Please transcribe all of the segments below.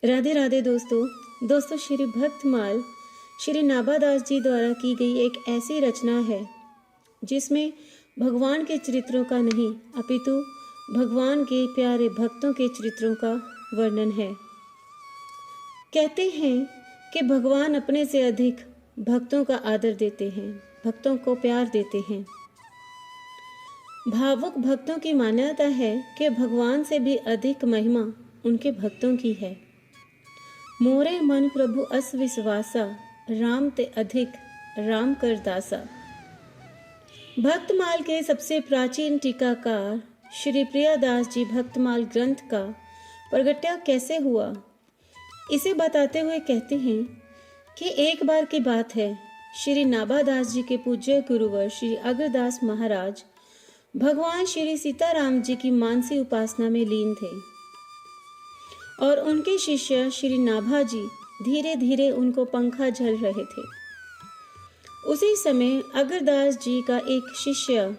राधे राधे दोस्तों श्री भक्तमाल श्री नाभादास जी द्वारा की गई एक ऐसी रचना है जिसमें भगवान के चरित्रों का नहीं अपितु भगवान के प्यारे भक्तों के चरित्रों का वर्णन है। कहते हैं कि भगवान अपने से अधिक भक्तों का आदर देते हैं, भक्तों को प्यार देते हैं। भावुक भक्तों की मान्यता है कि भगवान से भी अधिक महिमा उनके भक्तों की है। मोरे मन प्रभु अस विश्वासा, राम ते अधिक राम कर दासा। भक्तमाल के सबसे प्राचीन टीकाकार श्री प्रियादास जी भक्तमाल ग्रंथ का प्रगट्य कैसे हुआ, इसे बताते हुए कहते हैं कि एक बार की बात है, श्री नाभादास जी के पूज्य गुरुवर श्री अग्रदास महाराज भगवान श्री सीताराम जी की मानसी उपासना में लीन थे और उनके शिष्य श्री नाभा जी धीरे धीरे उनको पंखा झल रहे थे। उसी समय अग्रदास जी का एक शिष्य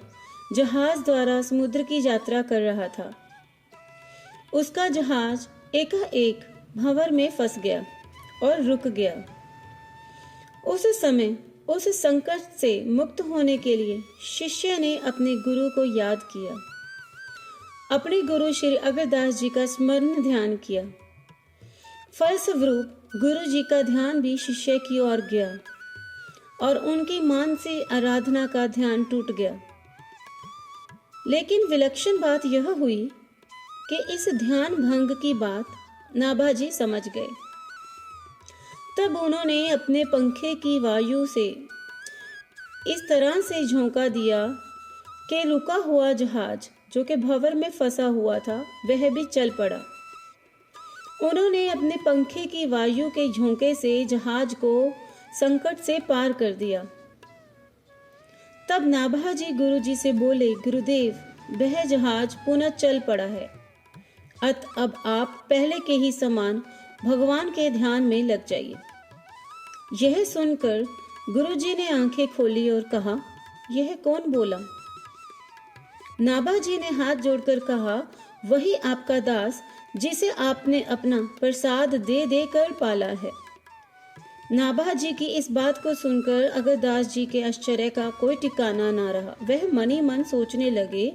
जहाज द्वारा समुद्र की यात्रा कर रहा था। उसका जहाज एकाएक भंवर में फंस गया और रुक गया। उस समय उस संकट से मुक्त होने के लिए शिष्य ने अपने गुरु को याद किया, अपने गुरु श्री अग्रदास जी का स्मरण ध्यान किया। फलस्वरूप गुरु जी का ध्यान भी शिष्य की ओर गया और उनकी मानसी आराधना का ध्यान टूट गया। लेकिन विलक्षण बात यह हुई कि इस ध्यान भंग की बात नाभा जी समझ गए। तब उन्होंने अपने पंखे की वायु से इस तरह से झोंका दिया कि रुका हुआ जहाज जो कि भंवर में फंसा हुआ था वह भी चल पड़ा। उन्होंने अपने पंखे की वायु के झोंके से जहाज को संकट से पार कर दिया। तब नाभा जी गुरु जी से बोले, गुरुदेव, वह जहाज पुनः चल पड़ा है, अब आप पहले के ही समान भगवान के ध्यान में लग जाइए। यह सुनकर गुरु जी ने आंखें खोली और कहा, यह कौन बोला? नाभा जी ने हाथ जोड़कर कहा, वही आपका दास जिसे आपने अपना प्रसाद दे देकर पाला है। नाभा जी की इस बात को सुनकर अग्रदास जी के आश्चर्य का कोई ठिकाना ना रहा। वह मन ही मन सोचने लगे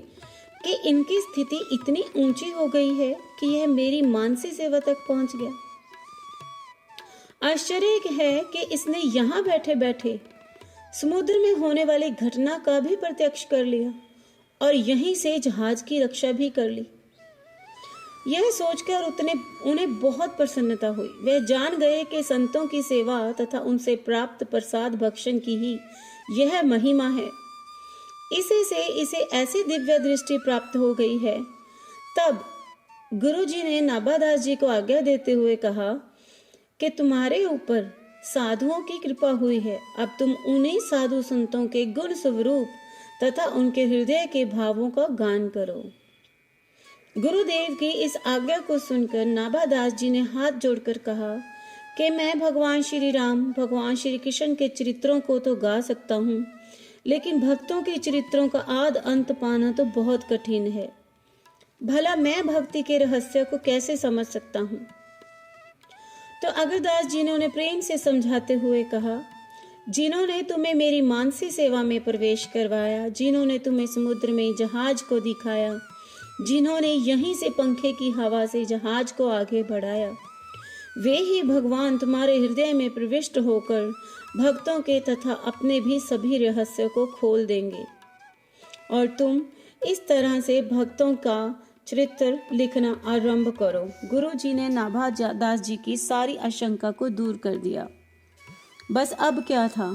कि इनकी स्थिति इतनी ऊंची हो गई है कि यह मेरी मानसी सेवा तक पहुंच गया। आश्चर्य है कि इसने यहाँ बैठे बैठे समुद्र में होने वाली घटना का भी प्रत्यक्ष कर लिया और यहीं से जहाज की रक्षा भी कर ली। यह सोचकर उन्हें बहुत प्रसन्नता हुई। वे जान गए कि संतों की सेवा तथा उनसे प्राप्त प्रसाद भक्षण की ही यह महिमा है। इसे ऐसी दिव्य दृष्टि प्राप्त हो गई है। तब गुरु जी ने नाभादास जी को आज्ञा देते हुए कहा कि तुम्हारे ऊपर साधुओं की कृपा हुई है, अब तुम उन्हीं साधु संतों के गुण स्वरूप तथा उनके हृदय के भावों का गान करो। गुरुदेव की इस आज्ञा को सुनकर नाभादास जी ने हाथ जोड़कर कहा कि मैं भगवान श्री राम, भगवान श्री कृष्ण के चरित्रों को तो गा सकता हूँ, लेकिन भक्तों के चरित्रों का आद अंत पाना तो बहुत कठिन है। भला मैं भक्ति के रहस्य को कैसे समझ सकता हूँ? तो अग्रदास जी ने उन्हें प्रेम से समझाते हुए कहा, जिन्होंने तुम्हें मेरी मानसी सेवा में प्रवेश करवाया, जिन्होंने तुम्हें समुद्र में जहाज को दिखाया, जिन्होंने यहीं से पंखे की हवा से जहाज को आगे बढ़ाया, वे ही भगवान तुम्हारे हृदय में प्रविष्ट होकर भक्तों के तथा अपने भी सभी रहस्यों को खोल देंगे और तुम इस तरह से भक्तों का चरित्र लिखना आरंभ करो। गुरु जी ने नाभादास जी की सारी आशंका को दूर कर दिया। बस अब क्या था,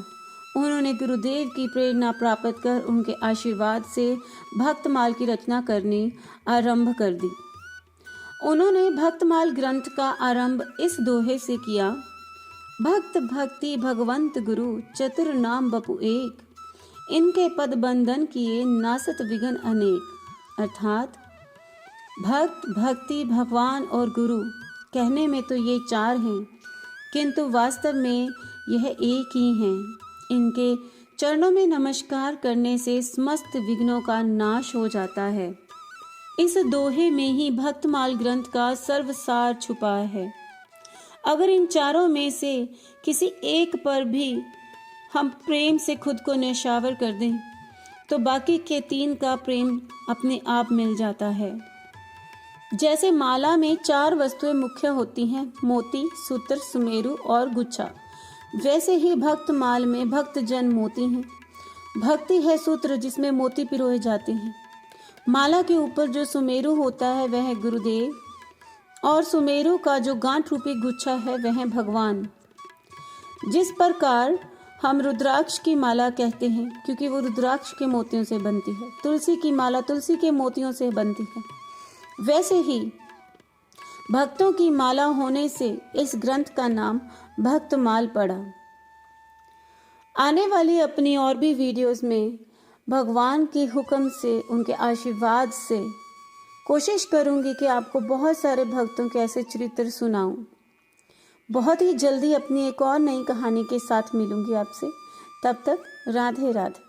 उन्होंने गुरुदेव की प्रेरणा प्राप्त कर उनके आशीर्वाद से भक्तमाल की रचना करनी आरंभ कर दी। उन्होंने भक्तमाल ग्रंथ का आरंभ इस दोहे से किया, भक्त भक्ति भगवंत गुरु चतुर नाम बपु एक, इनके पद बंधन किए नासत विघ्न अनेक। अर्थात भक्त, भक्ति, भगवान और गुरु कहने में तो ये चार हैं, किंतु वास्तव में यह एक ही हैं। इनके चरणों में नमस्कार करने से समस्त विघ्नों का नाश हो जाता है। इस दोहे में ही भक्तमाल ग्रंथ का सर्वसार छुपा है। अगर इन चारों में से किसी एक पर भी हम प्रेम से खुद को न्यौछावर कर दें तो बाकी के 3 का प्रेम अपने आप मिल जाता है। जैसे माला में 4 वस्तुएं मुख्य होती हैं, मोती, सूत्र, सुमेरु और गुच्छा, वैसे ही भक्त माल में भक्त जन मोती हैं। भक्ति है सूत्र जिसमें मोती पिरोए जाते हैं। माला के ऊपर जो सुमेरु होता है वह है गुरुदेव, और सुमेरु का जो गांठ रूपी गुच्छा है वह है भगवान। जिस प्रकार हम रुद्राक्ष की माला कहते हैं क्योंकि वो रुद्राक्ष के मोतियों से बनती है, तुलसी की माला तुलसी के मोतियों से बनती है, वैसे ही भक्तों की माला होने से इस ग्रंथ का नाम भक्तमाल पड़ा। आने वाली अपनी और भी वीडियोस में भगवान के हुक्म से, उनके आशीर्वाद से कोशिश करूंगी कि आपको बहुत सारे भक्तों के ऐसे चरित्र सुनाऊं। बहुत ही जल्दी अपनी एक और नई कहानी के साथ मिलूंगी आपसे। तब तक राधे राधे।